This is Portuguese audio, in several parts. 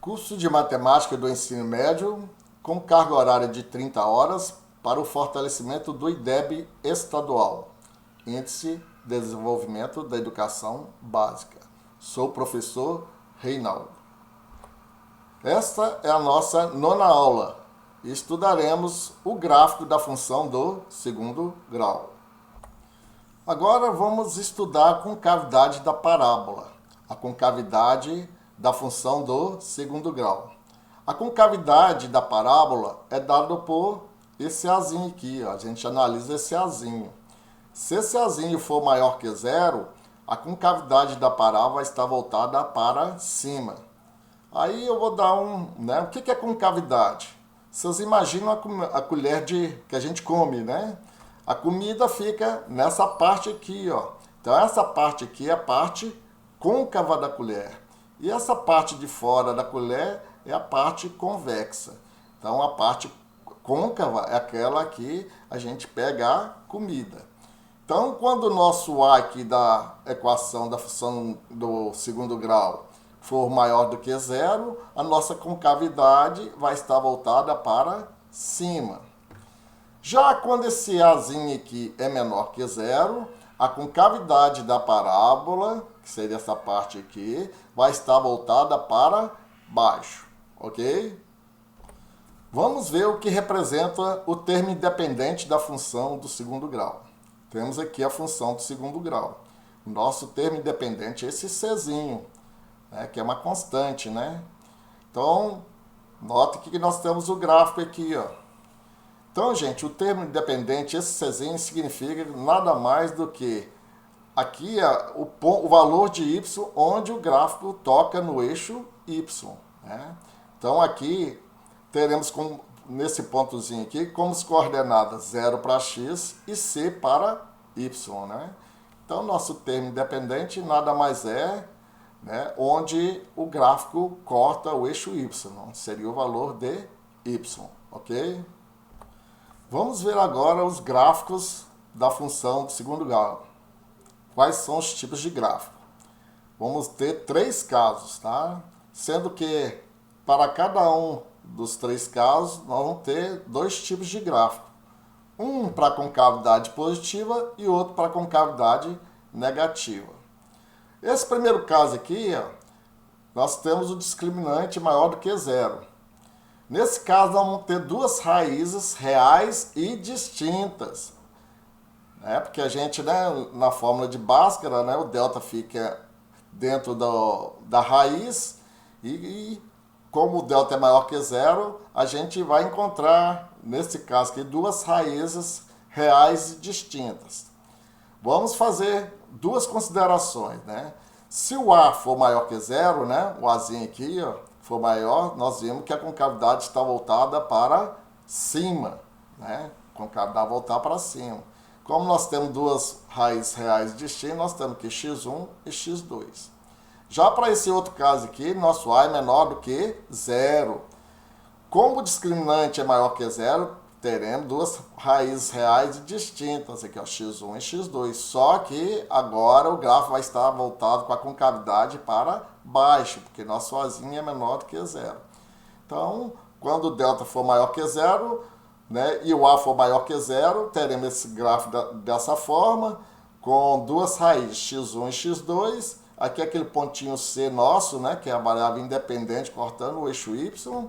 Curso de Matemática do Ensino Médio com carga horária de 30 horas para o fortalecimento do IDEB estadual, Índice de Desenvolvimento da Educação Básica. Sou o professor Reinaldo. Esta é a nossa nona aula e estudaremos o gráfico da função do segundo grau. Agora vamos estudar a concavidade da parábola, a concavidade da função do segundo grau. A concavidade da parábola é dada por esse azinho aqui, ó. A gente analisa esse azinho. Se esse azinho for maior que zero, a concavidade da parábola vai estar voltada para cima. Aí eu vou dar o que é concavidade? Vocês imaginam a colher que a gente come, né? A comida fica nessa parte aqui, ó. Então essa parte aqui é a parte côncava da colher. E essa parte de fora da colher é a parte convexa. Então a parte côncava é aquela que a gente pega a comida. Então quando o nosso A aqui da equação da função do segundo grau for maior do que zero, a nossa concavidade vai estar voltada para cima. Já quando esse Azinho aqui é menor que zero, a concavidade da parábola, que seria essa parte aqui, vai estar voltada para baixo, ok? Vamos ver o que representa o termo independente da função do segundo grau. Temos aqui a função do segundo grau. O nosso termo independente é esse Czinho, né, que é uma constante, né? Então, nota que nós temos o gráfico aqui, ó. Então, gente, o termo independente, esse Czinho, significa nada mais do que aqui é o valor de y onde o gráfico toca no eixo y, né? Então, aqui teremos nesse pontozinho aqui como as coordenadas 0 para x e c para y, né? Então, nosso termo independente nada mais é, né, onde o gráfico corta o eixo y, seria o valor de y, ok? Vamos ver agora os gráficos da função do segundo grau. Quais são os tipos de gráfico? Vamos ter três casos, tá? Sendo que para cada um dos três casos, nós vamos ter dois tipos de gráfico. Um para concavidade positiva e outro para concavidade negativa. Esse primeiro caso aqui, ó, nós temos o discriminante maior do que zero. Nesse caso, nós vamos ter duas raízes reais e distintas. Né? Porque a gente, né, na fórmula de Bhaskara, né, o delta fica dentro da raiz e como o delta é maior que zero, a gente vai encontrar, nesse caso aqui, duas raízes reais e distintas. Vamos fazer duas considerações, né? Se o A for maior que zero, né, o Azinho aqui, ó, for maior, nós vimos que a concavidade está voltada para cima, né? Concavidade voltar para cima. Como nós temos duas raízes reais distintas, nós temos que x1 e x2. Já para esse outro caso aqui, nosso A é menor do que zero. Como o discriminante é maior que zero, teremos duas raízes reais distintas, aqui ó, x1 e x2. Só que agora o gráfico vai estar voltado com a concavidade para baixo, porque nosso Azinho é menor do que zero. Então, quando o delta for maior que zero, né, e o A for maior que zero, teremos esse gráfico dessa forma, com duas raízes, x1 e x2. Aqui é aquele pontinho C nosso, né, que é a variável independente cortando o eixo y.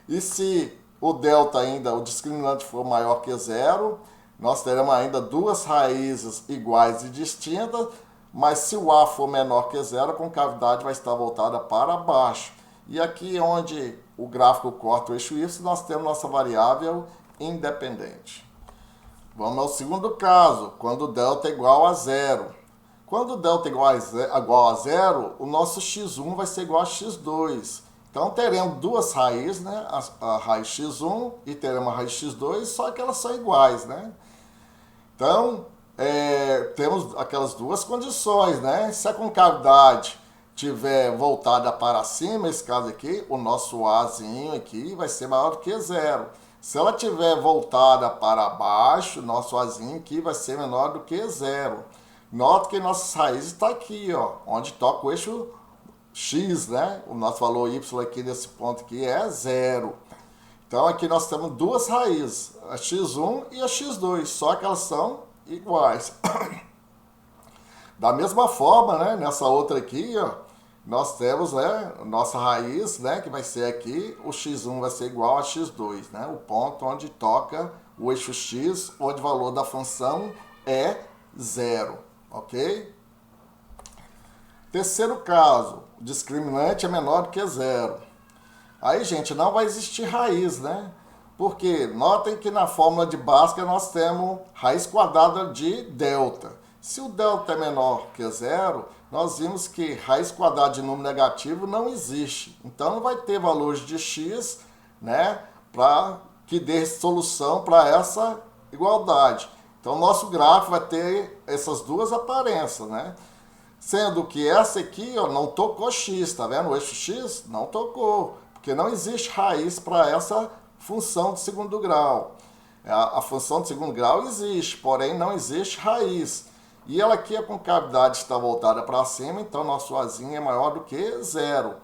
E se o delta ainda, o discriminante for maior que zero, nós teremos ainda duas raízes iguais e distintas, mas se o A for menor que zero, a concavidade vai estar voltada para baixo. E aqui onde o gráfico corta o eixo y, nós temos nossa variável independente. Vamos ao segundo caso, quando o delta é igual a zero. Quando o delta é igual a zero, o nosso x1 vai ser igual a x2. Então teremos duas raízes, né? A raiz x1 e teremos a raiz x2, só que elas são iguais, né? Então, temos aquelas duas condições, né? Se a concavidade estiver voltada para cima, esse caso aqui, o nosso Azinho aqui vai ser maior do que zero. Se ela estiver voltada para baixo, nosso Azinho aqui vai ser menor do que zero. Nota que nossas raízes está aqui, ó, onde toca o eixo x, né? O nosso valor y aqui nesse ponto aqui é 0. Então aqui nós temos duas raízes, a x1 e a x2, só que elas são iguais. Da mesma forma, né, nessa outra aqui, ó, nós temos, né, nossa raiz, né, que vai ser aqui, o x1 vai ser igual a x2, né, o ponto onde toca o eixo x, onde o valor da função é 0, ok? Terceiro caso, o discriminante é menor do que 0. Aí, gente, não vai existir raiz, né? Porque notem que na fórmula de Bhaskara nós temos raiz quadrada de delta. Se o delta é menor que 0, nós vimos que raiz quadrada de número negativo não existe. Então não vai ter valores de x, né, para que dê solução para essa igualdade. Então nosso gráfico vai ter essas duas aparências, né? Sendo que essa aqui, ó, não tocou x, tá vendo? O eixo x não tocou, porque não existe raiz para essa função de segundo grau. A função de segundo grau existe, porém não existe raiz. E ela aqui, a concavidade está voltada para cima, então nosso Azinho é maior do que 0.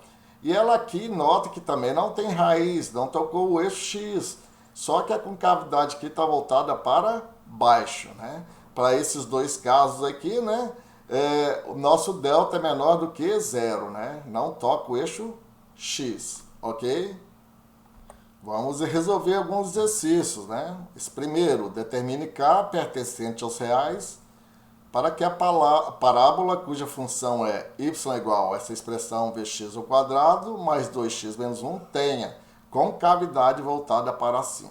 E ela aqui, nota que também não tem raiz, não tocou o eixo x, só que a concavidade aqui está voltada para baixo, né? Para esses dois casos aqui, né? O nosso delta é menor do que 0, né? Não toca o eixo x, ok? Vamos resolver alguns exercícios, né? Esse primeiro, determine K pertencente aos reais para que a parábola cuja função é y igual a essa expressão vx ao quadrado mais 2x menos 1 tenha concavidade voltada para cima.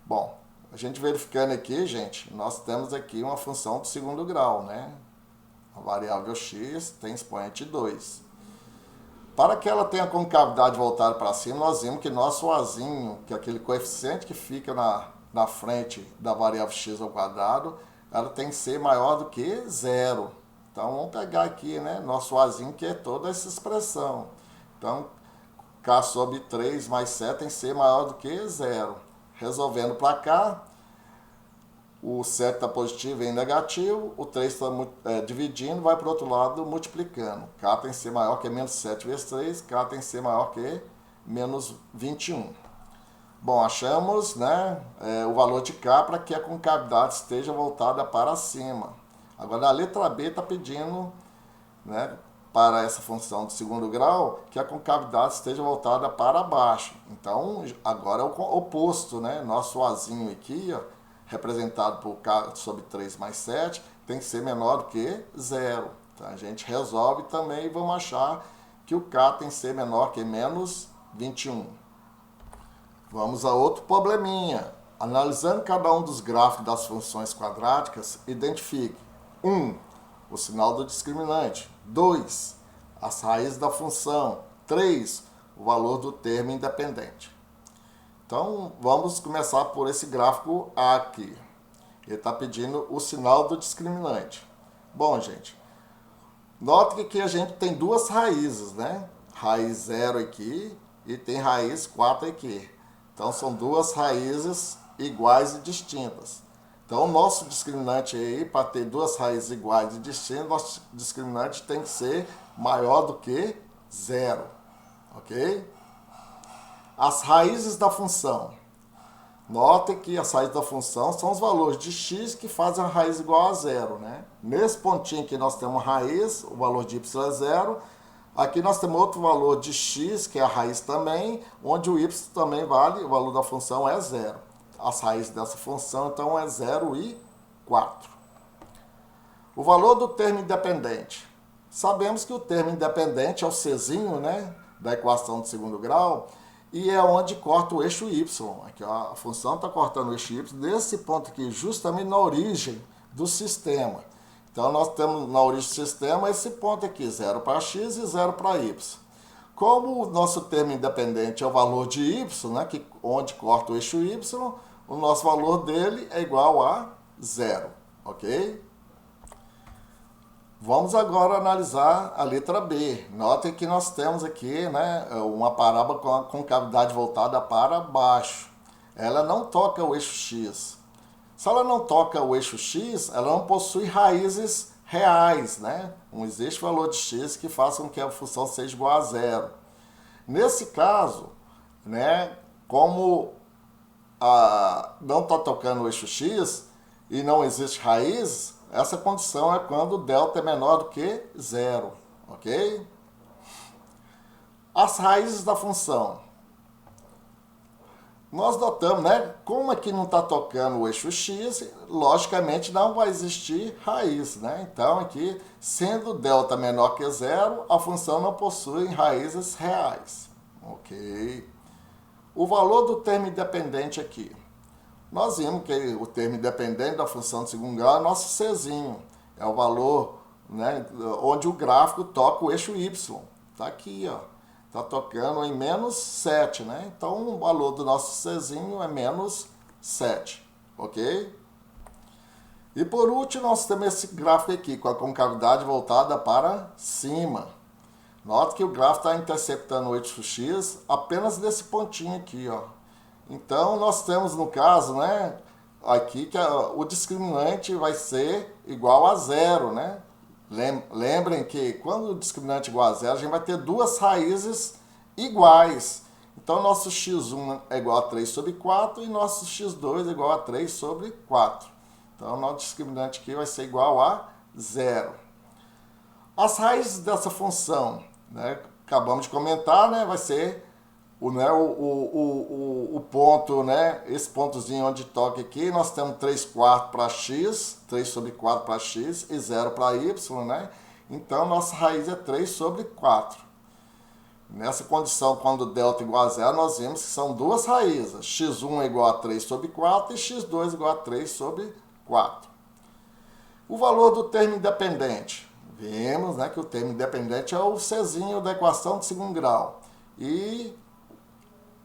Bom, a gente verificando aqui, gente, nós temos aqui uma função de segundo grau, né? A variável x tem expoente 2. Para que ela tenha concavidade voltada para cima, nós vimos que nosso Azinho, que é aquele coeficiente que fica na frente da variável x ao quadrado, ela tem que ser maior do que 0. Então, vamos pegar aqui, né, nosso Azinho, que é toda essa expressão. Então, K sobre 3 mais 7 tem que ser maior do que 0. Resolvendo para cá, o 7 está positivo e negativo, o 3 está dividindo, vai para o outro lado multiplicando. K tem que ser maior que menos 7 vezes 3, K tem que ser maior que menos 21. Bom, achamos, né, o valor de K para que a concavidade esteja voltada para cima. Agora, a letra B está pedindo, né, para essa função de segundo grau que a concavidade esteja voltada para baixo. Então, agora é o oposto, né? Nosso Azinho aqui, ó, representado por K sobre 3 mais 7, tem que ser menor do que 0. Então, a gente resolve também e vamos achar que o K tem que ser menor que menos 21. Vamos a outro probleminha. Analisando cada um dos gráficos das funções quadráticas, identifique 1. O sinal do discriminante. 2. As raízes da função. 3. O valor do termo independente. Então, vamos começar por esse gráfico A aqui. Ele está pedindo o sinal do discriminante. Bom, gente, note que aqui a gente tem duas raízes, né? Raiz 0 aqui e tem raiz 4 aqui. Então, são duas raízes iguais e distintas. Então, o nosso discriminante aí, para ter duas raízes iguais e distintas, nosso discriminante tem que ser maior do que 0. Ok? As raízes da função. Notem que as raízes da função são os valores de x que fazem a raiz igual a 0, né? Nesse pontinho aqui nós temos raiz, o valor de y é 0. Aqui nós temos outro valor de x, que é a raiz também, onde o y também vale, o valor da função é 0. As raízes dessa função, então, é 0 e 4. O valor do termo independente. Sabemos que o termo independente é o Czinho, né, da equação de segundo grau, e é onde corta o eixo y. Aqui, ó, a função está cortando o eixo y nesse ponto aqui, justamente na origem do sistema. Então, nós temos na origem do sistema esse ponto aqui, 0 para x e 0 para y. Como o nosso termo independente é o valor de y, né, onde corta o eixo y, o nosso valor dele é igual a 0, ok? Vamos agora analisar a letra B. Notem que nós temos aqui, né, uma parábola com a concavidade voltada para baixo. Ela não toca o eixo x. Se ela não toca o eixo x, ela não possui raízes reais, né? Não existe valor de x que faça com que a função seja igual a zero. Nesse caso, né, como não está tocando o eixo x e não existe raiz, essa condição é quando delta é menor do que zero, ok? As raízes da função. Nós notamos, né? Como aqui não está tocando o eixo x, logicamente não vai existir raiz, né? Então aqui, sendo delta menor que zero, a função não possui raízes reais, ok? O valor do termo independente aqui. Nós vimos que o termo independente da função de segundo grau é nosso Czinho. É o valor, né, onde o gráfico toca o eixo y. Está aqui, ó. Está tocando em menos 7, né? Então o valor do nosso Czinho é menos 7, ok? E por último, nós temos esse gráfico aqui, com a concavidade voltada para cima. Note que o gráfico está interceptando o eixo x apenas nesse pontinho aqui, ó. Então, nós temos, no caso, né, aqui que o discriminante vai ser igual a zero, né? Lembrem que quando o discriminante é igual a zero, a gente vai ter duas raízes iguais. Então, nosso x1 é igual a 3 sobre 4 e nosso x2 é igual a 3 sobre 4. Então, o nosso discriminante aqui vai ser igual a zero. As raízes dessa função, né, acabamos de comentar, né, vai ser o ponto, né, esse pontozinho onde toca aqui, nós temos 3 quartos para x, 3 sobre 4 para x e 0 para y, né? Então, nossa raiz é 3 sobre 4. Nessa condição, quando delta é igual a zero, nós vimos que são duas raízes. x1 é igual a 3 sobre 4 e x2 é igual a 3 sobre 4. O valor do termo independente. Vimos, né, que o termo independente é o Czinho da equação de segundo grau. E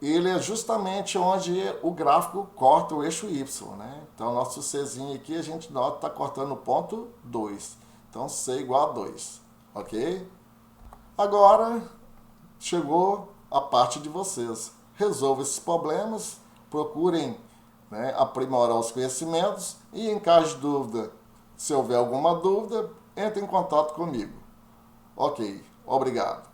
ele é justamente onde o gráfico corta o eixo y, né? Então, nosso Czinho aqui, a gente nota que está cortando o ponto 2. Então, C igual a 2, ok? Agora, chegou a parte de vocês. Resolvam esses problemas, procurem, né, aprimorar os conhecimentos e, em caso de dúvida, se houver alguma dúvida, entre em contato comigo. Ok, obrigado.